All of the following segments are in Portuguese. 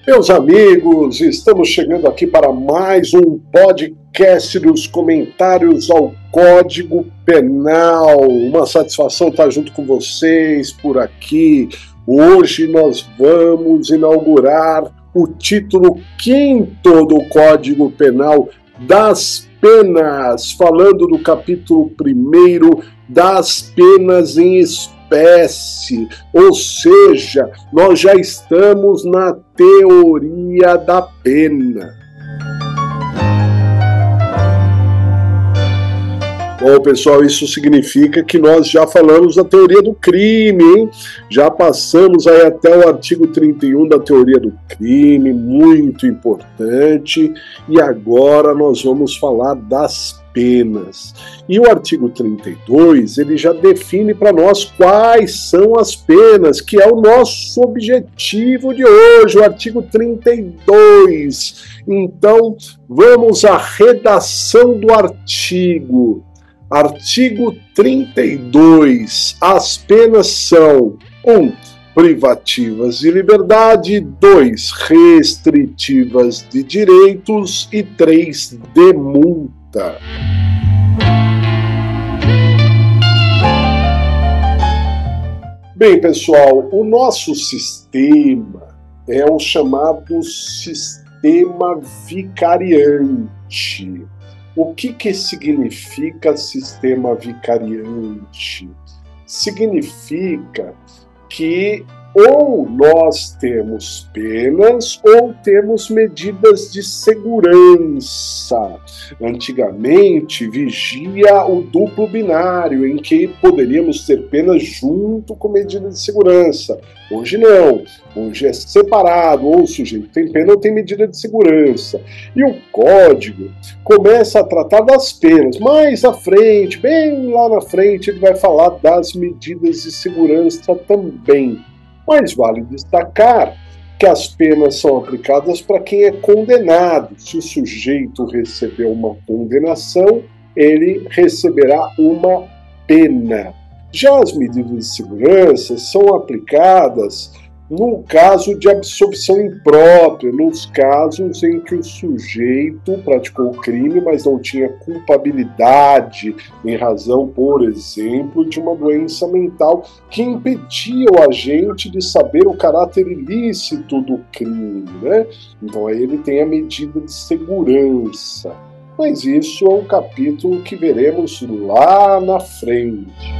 Meus amigos, estamos chegando aqui para mais um podcast dos comentários ao Código Penal. Uma satisfação estar junto com vocês por aqui. Hoje nós vamos inaugurar o título 5º do Código Penal das penas, falando do capítulo 1º das penas em espécie, ou seja, nós já estamos na teoria da pena. Bom, pessoal, isso significa que nós já falamos da teoria do crime, hein? Já passamos aí até o artigo 31 da teoria do crime, muito importante, e agora nós vamos falar das penas. E o artigo 32, ele já define para nós quais são as penas, que é o nosso objetivo de hoje, o artigo 32. Então, vamos à redação do artigo. Artigo 32. As penas são 1. Privativas de liberdade, 2. Restritivas de direitos e 3. De multa. Bem, pessoal, o nosso sistema é o chamado sistema vicariante. O que significa sistema vicariante? Significa que ou nós temos penas ou temos medidas de segurança. Antigamente vigia o duplo binário, em que poderíamos ter penas junto com medidas de segurança. Hoje não, hoje é separado, ou o sujeito tem pena ou tem medida de segurança. E o Código começa a tratar das penas. Mais à frente, bem lá na frente, ele vai falar das medidas de segurança também. Mas vale destacar que as penas são aplicadas para quem é condenado. Se o sujeito recebeu uma condenação, ele receberá uma pena. Já as medidas de segurança são aplicadas no caso de absolvição imprópria, nos casos em que o sujeito praticou o crime, mas não tinha culpabilidade em razão, por exemplo, de uma doença mental que impedia o agente de saber o caráter ilícito do crime, né? Então aí ele tem a medida de segurança. Mas isso é um capítulo que veremos lá na frente.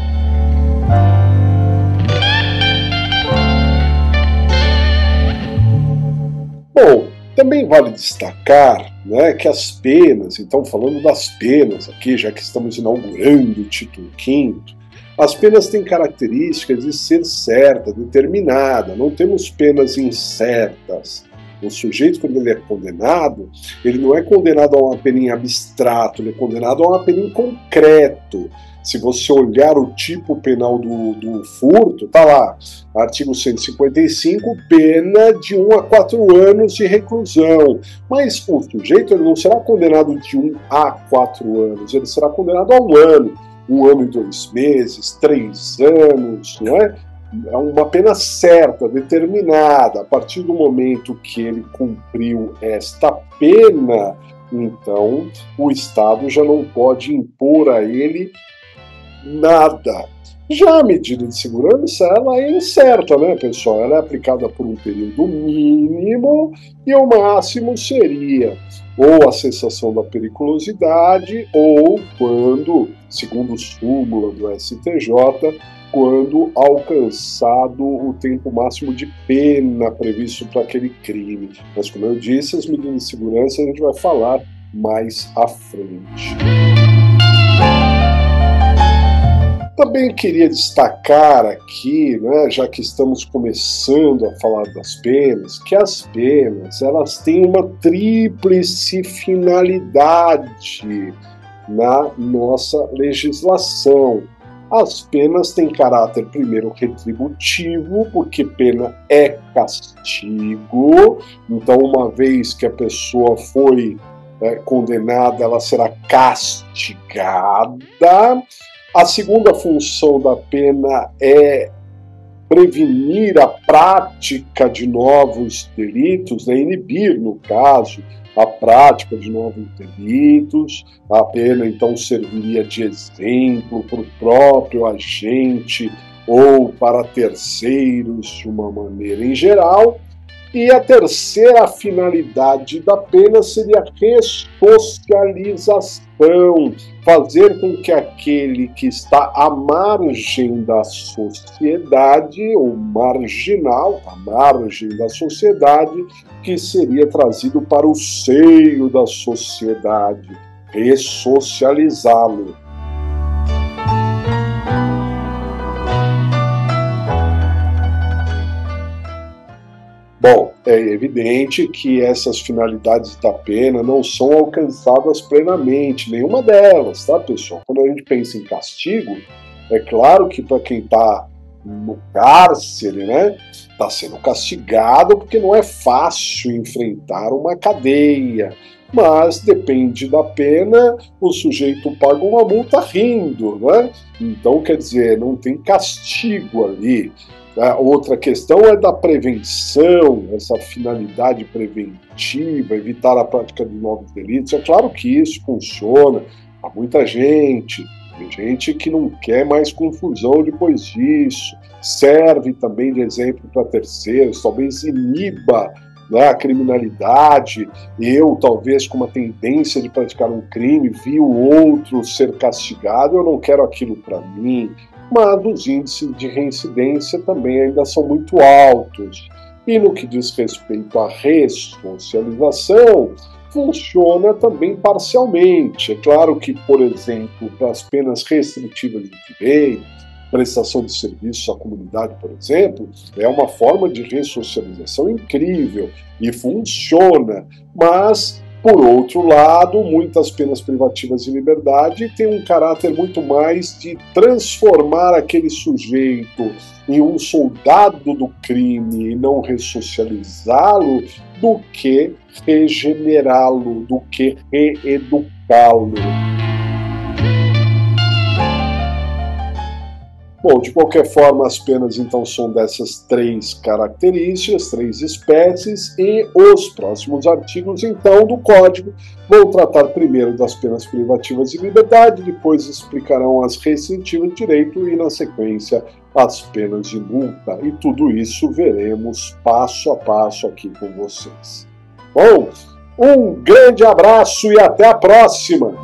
Bom, também vale destacar, né, que as penas, então falando das penas aqui, já que estamos inaugurando o título 5º, as penas têm características de ser certa, determinada, não temos penas incertas. O sujeito, quando ele é condenado, ele não é condenado a uma pena em abstrato, ele é condenado a uma pena em concreto. Se você olhar o tipo penal do furto, tá lá, artigo 155, pena de 1 a 4 anos de reclusão. Mas o sujeito ele não será condenado de 1 a 4 anos, ele será condenado a 1 ano, 1 ano e 2 meses, 3 anos, né? É uma pena certa, determinada. A partir do momento que ele cumpriu esta pena, então o Estado já não pode impor a ele nada. Já a medida de segurança, ela é incerta, né, pessoal? Ela é aplicada por um período mínimo e o máximo seria ou a cessação da periculosidade ou quando, segundo o súmula do STJ, quando alcançado o tempo máximo de pena previsto para aquele crime. Mas, como eu disse, as medidas de segurança a gente vai falar mais à frente. Também queria destacar aqui, né, já que estamos começando a falar das penas, que as penas elas têm uma tríplice finalidade na nossa legislação. As penas têm caráter, primeiro, retributivo, porque pena é castigo. Então, uma vez que a pessoa foi condenada, ela será castigada. A segunda função da pena é prevenir a prática de novos delitos, né, inibir, no caso, a prática de novos delitos. A pena, então, serviria de exemplo para o próprio agente ou para terceiros de uma maneira em geral. E a terceira finalidade da pena seria a ressocialização, fazer com que aquele que está à margem da sociedade, ou marginal, à margem da sociedade, que seria trazido para o seio da sociedade, ressocializá-lo. Bom, é evidente que essas finalidades da pena não são alcançadas plenamente, nenhuma delas, tá, pessoal? Quando a gente pensa em castigo, é claro que para quem está no cárcere, né, está sendo castigado porque não é fácil enfrentar uma cadeia, mas depende da pena, o sujeito paga uma multa rindo, né? Então, quer dizer, não tem castigo ali. A outra questão é da prevenção, essa finalidade preventiva, evitar a prática de novos delitos. É claro que isso funciona para muita gente, tem gente que não quer mais confusão depois disso, serve também de exemplo para terceiros, talvez iniba, né, a criminalidade. Eu, talvez com uma tendência de praticar um crime, vi o outro ser castigado, eu não quero aquilo para mim. Mas os índices de reincidência também ainda são muito altos. E no que diz respeito à ressocialização, funciona também parcialmente. É claro que, por exemplo, para as penas restritivas de direito, prestação de serviços à comunidade, por exemplo, é uma forma de ressocialização incrível e funciona, mas, por outro lado, muitas penas privativas de liberdade têm um caráter muito mais de transformar aquele sujeito em um soldado do crime e não ressocializá-lo, do que regenerá-lo, do que reeducá-lo. Bom, de qualquer forma, as penas então são dessas três características, três espécies, e os próximos artigos então do Código vão tratar primeiro das penas privativas de liberdade, depois explicarão as restritivas de direito e, na sequência, as penas de multa. E tudo isso veremos passo a passo aqui com vocês. Bom, um grande abraço e até a próxima!